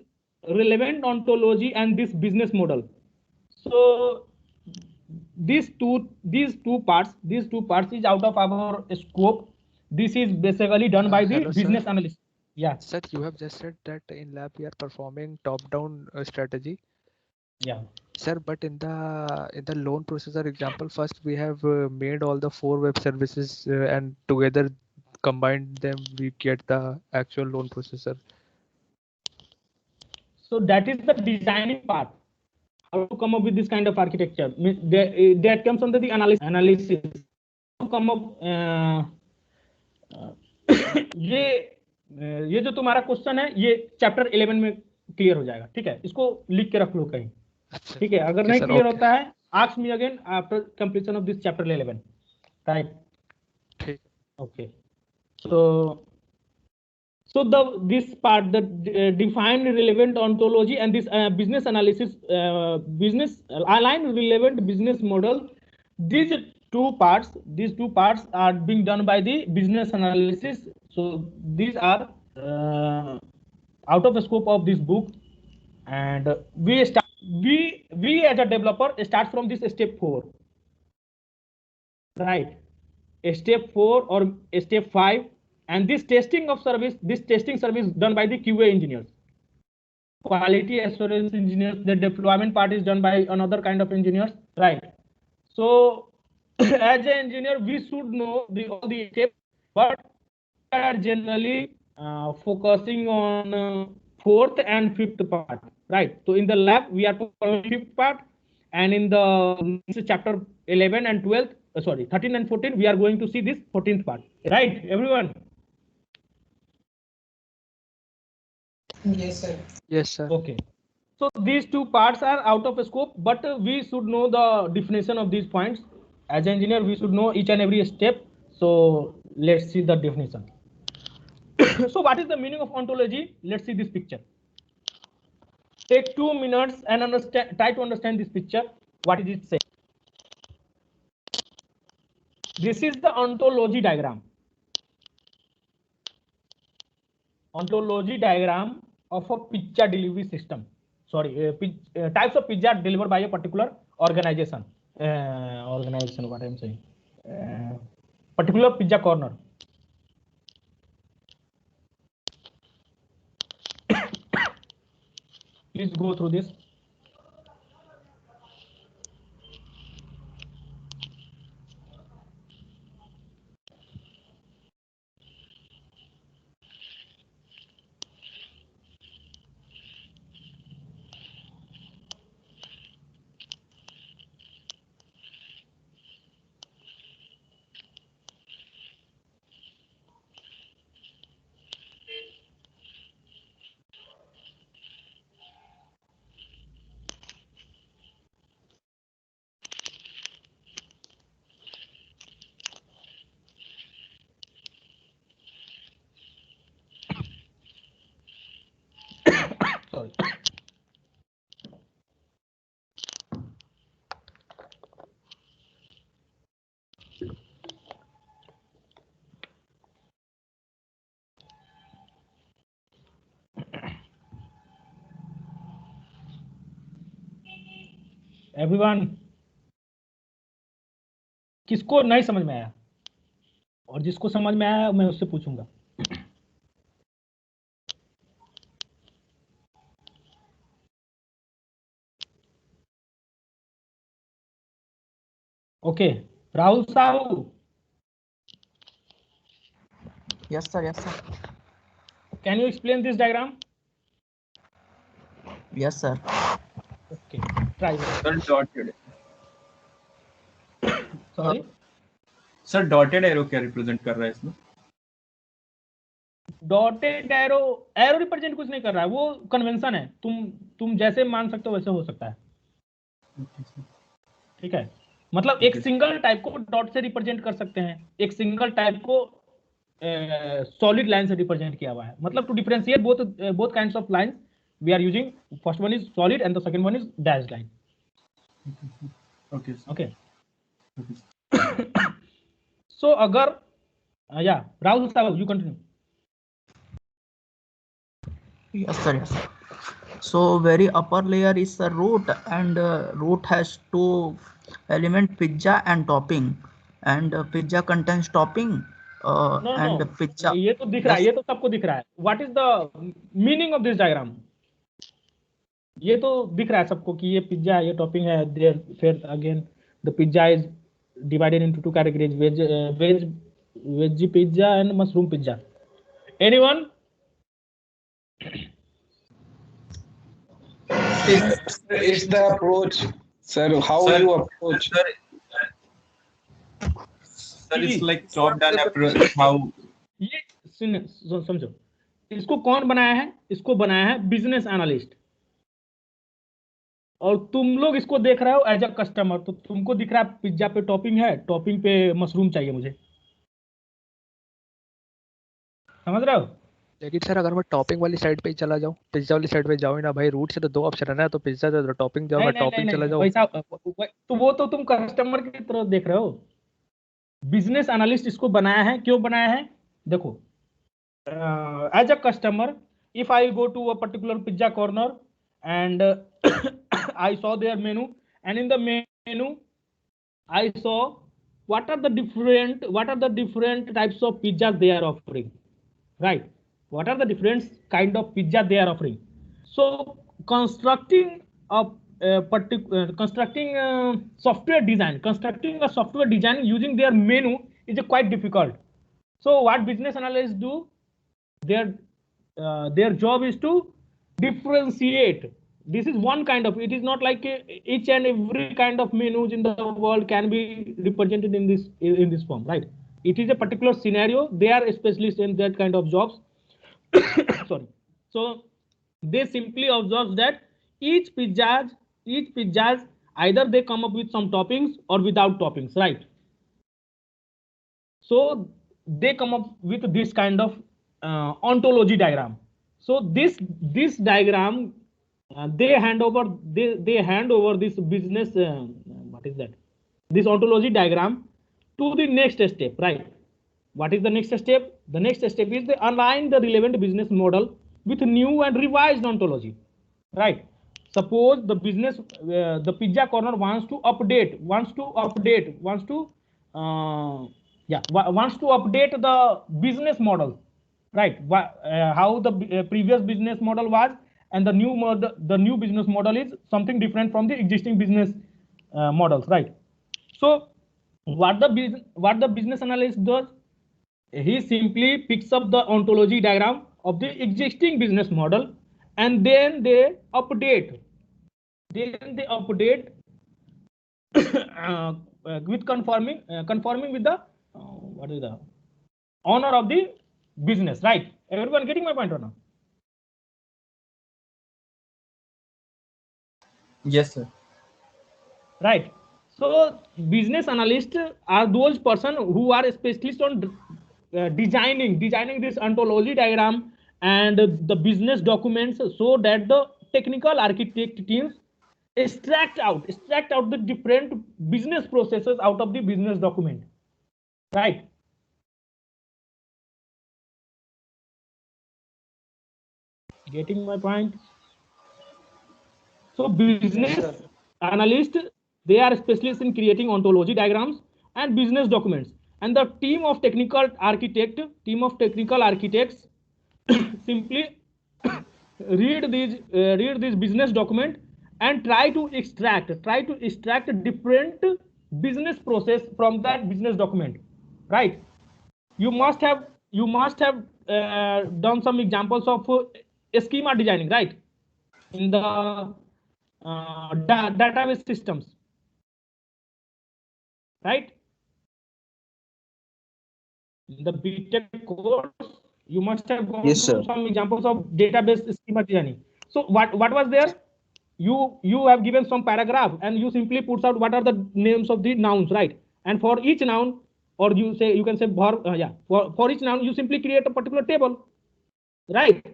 relevant ontology and this business model? So these two parts is out of our scope. This is basically done by the Hello, sir. business analyst. Yeah. Sir, you have just said that in lab we are performing top-down strategy. Yeah. Sir, but in the loan processor example, first we have made all the 4 web services and together combined them, we get the actual loan processor. So that is the designing part. How to come up with this kind of architecture? That comes under the analysis. To come up ये जो तुम्हारा question है ये chapter 11 में clear हो जाएगा, ठीक है? इसको लिख के रख लो कहीं, ठीक है? अगर नहीं क्लियर होता है ask me again after completion of this chapter 11, right? ठीक. Okay. So this part, the define relevant ontology and this business analysis, business align relevant business model. These two parts are being done by the business analysis. So these are out of the scope of this book, and we as a developer start from this step 4, right? Step 4 or step 5. And this testing service done by the QA engineers, quality assurance engineers. The deployment part is done by another kind of engineers, right? So as an engineer, we should know all the steps, but we are generally focusing on 4th and 5th part, right? So in the lab, we are following 5th part, and in the chapter 11 and 12, 13 and 14, we are going to see this 14th part, right, everyone? Yes, sir. Yes, sir. Okay. So these two parts are out of scope, but we should know the definition of these points. As an engineer, we should know each and every step. So let's see the definition. So what is the meaning of ontology? Let's see this picture. Take 2 minutes and try to understand this picture. What is it saying? This is the ontology diagram. Ontology diagram of a pizza delivery system. Sorry, types of pizza delivered by a particular organization. What I'm saying, particular pizza corner. Please go through this. Everyone, किसको नहीं समझ में आया? और जिसको समझ में आया मैं उससे पूछूंगा। Okay, Rahul Sahu, Yes, sir. Yes, sir. can you explain this diagram? Yes, sir. Okay, try it. Sir dotted Sorry, sir dotted arrow क्या रिप्रेजेंट कर रहा है इसमें? डॉटेड एरो, एरो रिप्रेजेंट कुछ नहीं कर रहा है, वो कन्वेंशन है। तुम जैसे मान सकते हो वैसे हो सकता है। ठीक है, मतलब एक सिंगल टाइप को डॉट से रिप्रेजेंट कर सकते हैं, एक सिंगल टाइप को सॉलिड लाइन से रिप्रेजेंट किया हुआ है। मतलब to differentiate both kinds of lines we are using, first one is solid and the second one is dash line. Okay okay, so अगर या राहुल साहब you continue. Yes, sir. Yes, sir. So very upper layer is the root, and root has two element, pizza and topping, and pizza contains topping, no and no, pizza. ये तो दिख रहा है, Yes. ये तो सबको दिख रहा है। What is the meaning of this diagram? ये तो दिख रहा है सबको कि ये पिज्जा है, ये टॉपिंग है। देयर फिर again the pizza is divided into two categories, veg pizza and mushroom pizza. Anyone? It's the approach, sir. How Sir, you approach. Sir it's like top down approach how. ये समझो, इसको कौन बनाया है? इसको बनाया है बिजनेस एनालिस्ट। और तुम लोग इसको देख रहे हो एज अ कस्टमर, तो तुमको दिख रहा है पिज्जा पे टॉपिंग है, टॉपिंग पे मशरूम चाहिए मुझे। समझ रहे हो? लेकिन सर अगर मैं टॉपिंग वाली साइड पे ही चला जाऊं, पिज्जा वाली साइड पे जाऊं ही ना भाई, रूट से तो दो ऑप्शन है ना, तो पिज्जा दे दो, टॉपिंग जाओ, मैं नहीं टॉपिंग चला जाऊं। वैसा तो वो तो तुम कस्टमर की तरह देख रहे हो। बिजनेस एनालिस्ट इसको बनाया है, क्यों बनाया है? देखो, as a customer, if I go to a particular pizza corner and I saw their menu, and in the menu I saw what are the different types of pizzas they are offering, right? What are the different kind of pizza they are offering? So constructing a constructing a software design using their menu is quite difficult. So what business analysts do, their job is to differentiate. This is one kind of, it is not like each and every kind of menus in the world can be represented in this form, right? It is a particular scenario, they are specialists in that kind of jobs. Sorry. So they simply observe that each pizzas either they come up with some toppings or without toppings, right? So they come up with this kind of ontology diagram. So this diagram, they hand over this business, what is that, this ontology diagram to the next step, right? What is the next step? The next step is they align the relevant business model with new and revised ontology, right? Suppose the business, the pizza corner wants to update the business model, right? How the previous business model was, and the new business model is something different from the existing business models, right? So what the business analyst does, he simply picks up the ontology diagram of the existing business model, and then they update with conforming with the what is the owner of the business, right? Everyone getting my point or not? Yes, sir. Right. So business analysts are those person who are specialists on designing this ontology diagram and the business documents, so that the technical architect teams extract out the different business processes out of the business document, right? Getting my point? So business analyst, they are specialists in creating ontology diagrams and business documents. And the team of technical architects simply read these business document and try to extract different business process from that business document, right? You must have done some examples of schema designing, right, in the database systems, right? In the BTech course, you must have gone Yes, through sir. some examples of database schema designing. So what was there? You have given some paragraph and you simply puts out what are the names of the nouns, right? And for each noun, or you can say for each noun you simply create a particular table, right?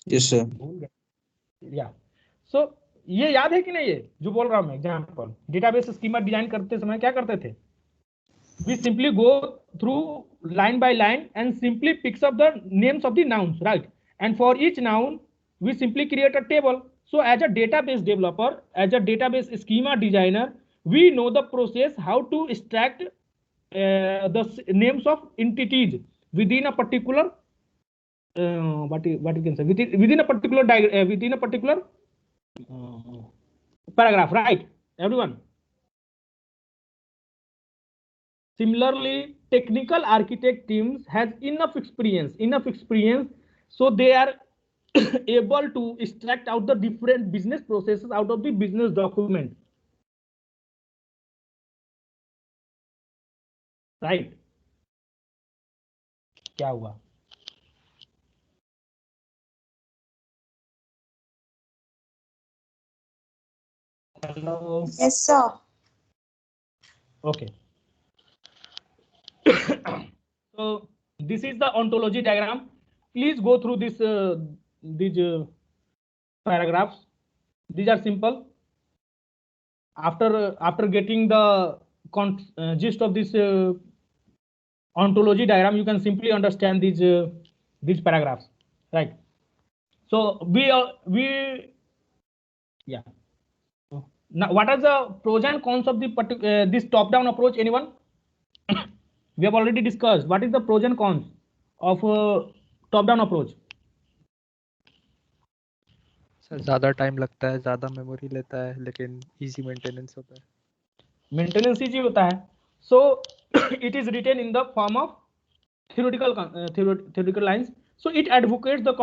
Yes, sir. या सो ये याद है कि नहीं, ये जो बोल रहा हूं मैं एग्जांपल डेटाबेस स्कीमा डिजाइन करते समय क्या करते थे? We simply go through line by line and simply picks up the names of the nouns, right? And for each noun we simply create a table. So as a database developer, as a database schema designer, we know the process how to extract the names of entities within a particular what you can say within a particular paragraph, right, everyone? Similarly, technical architect teams has enough experience, so they are able to extract out the different business processes out of the business document, right? क्या हुआ? Hello. Yes, sir. Okay. So this is the ontology diagram. Please go through these paragraphs. These are simple. After getting the gist of this ontology diagram, you can simply understand these paragraphs, right? So yeah. Now, what are the pros and cons of the this top-down approach? Anyone? We have already discussed. What is the pros and cons of top-down approach? Sir ज़्यादा time लगता है, ज़्यादा memory लेता है, लेकिन easy maintenance होता है. Maintenance easy होता है. So it is written in the form of theoretical lines. So it advocates the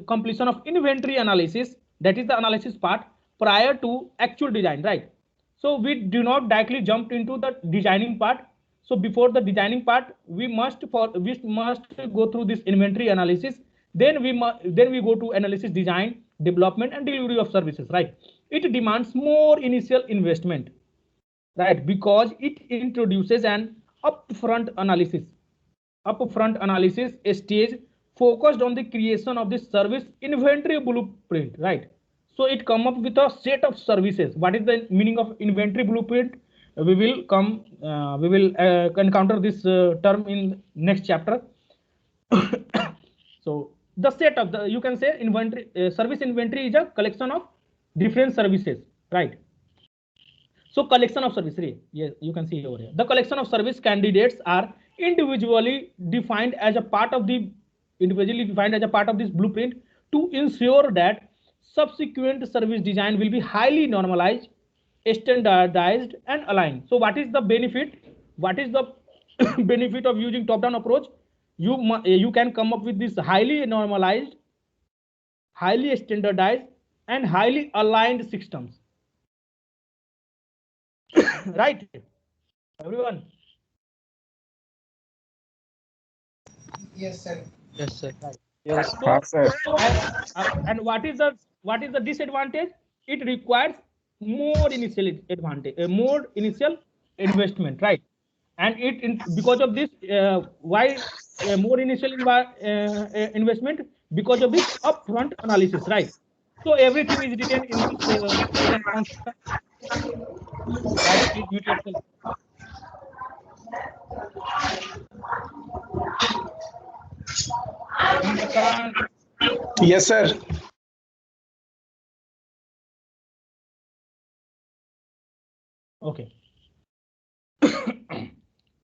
completion of inventory analysis, that is the analysis part, prior to actual design, right? So we do not directly jump into the designing part. So before the designing part, we must go through this inventory analysis. Then we go to analysis, design, development, and delivery of services, right? It demands more initial investment, right? Because it introduces an upfront analysis stage focused on the creation of the service inventory blueprint, right? So it come up with a set of services. What is the meaning of inventory blueprint? We will encounter this term in next chapter. So the set of the, you can say, inventory service inventory is a collection of different services, right? So collection of service, yes, you can see over here. The collection of service candidates are individually defined as a part of this blueprint to ensure that subsequent service design will be highly normalized, standardized, and aligned. So what is the benefit? What is the benefit of using top-down approach? You can come up with this highly normalized, highly standardized, and highly aligned systems. Right, everyone? Yes, sir. Yes, sir. Right. Yes. So, and what is the disadvantage? It requires more initial investment, right? And because of this, why more initial investment? Because of this upfront analysis, right? So everything is written in this pros and cons. Guys, please mute yourself. Yes, sir. Okay.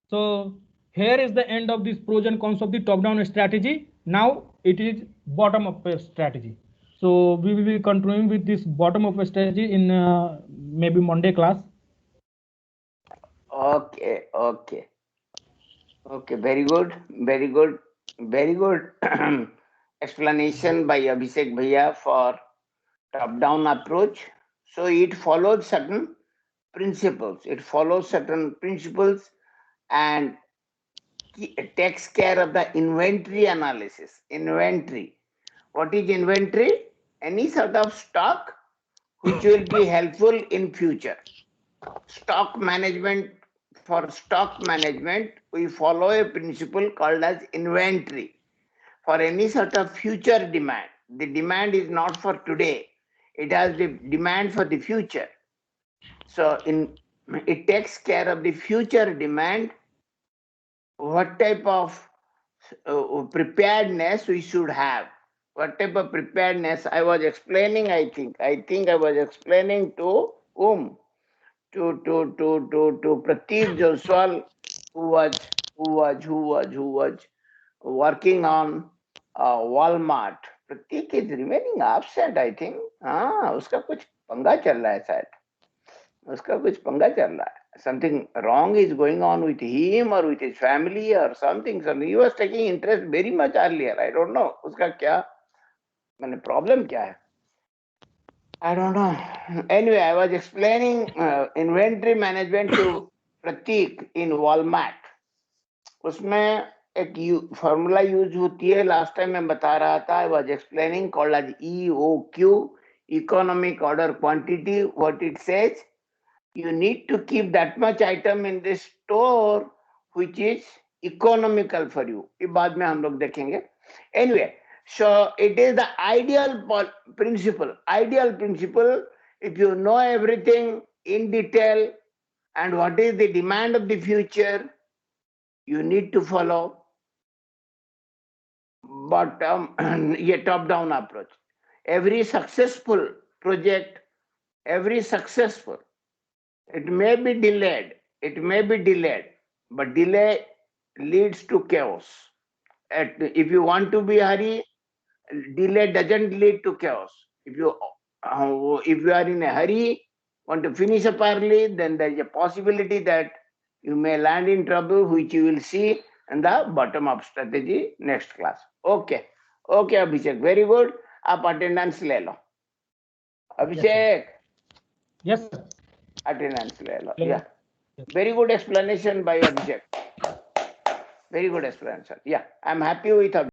So here is the end of this pros and cons of the top-down strategy. Now it is bottom-up strategy. So we will be continuing with this bottom-up strategy in maybe Monday class. Okay, okay, okay. Very good, very good, very good explanation by Abhishek Bhaiya for top-down approach. So it follows certain principles. It follows certain principles and takes care of the inventory analysis. Inventory. What is inventory? Any sort of stock which will be helpful in future. Stock management. For stock management, we follow a principle called as inventory. For any sort of future demand, the demand is not for today. It has the demand for the future. So it takes care of the future demand. What type of preparedness we should have? What type of preparedness I was explaining? I think I was explaining to whom? To Prateek Joswal, who was working on Walmart. Prateek is remaining absent, I think. उसका कुछ पंगा चल रहा है शायद. उसका कुछ पंगा चल रहा है. Something wrong is going on with him or with his family or something. He was taking interest very much earlier. I don't know. उसका क्या मैंने problem क्या है? I don't know. Anyway, I was explaining inventory management to Prateek in Walmart. उसमें एक formula use होती है. Last time मैं बता रहा था. I was explaining called as EOQ, economic order quantity. What it says, you need to keep that much item in the store which is economical for you. ये बाद में हम लोग देखेंगे. Anyway. So it is the ideal principle. Ideal principle, if you know everything in detail and what is the demand of the future, you need to follow top-down approach. Every successful project, it may be delayed, but delay leads to chaos. If you want to be hurry, delay doesn't lead to chaos. If you are in a hurry, want to finish up early, then there is a possibility that you may land in trouble, which you will see in the bottom-up strategy next class. Okay, Abhishek, very good. आप attendance ले लो. Abhishek. Yes, sir. Attendance ले लो. Yeah. Very good explanation by Abhishek. Very good explanation. Yeah, I'm happy with Abhishek.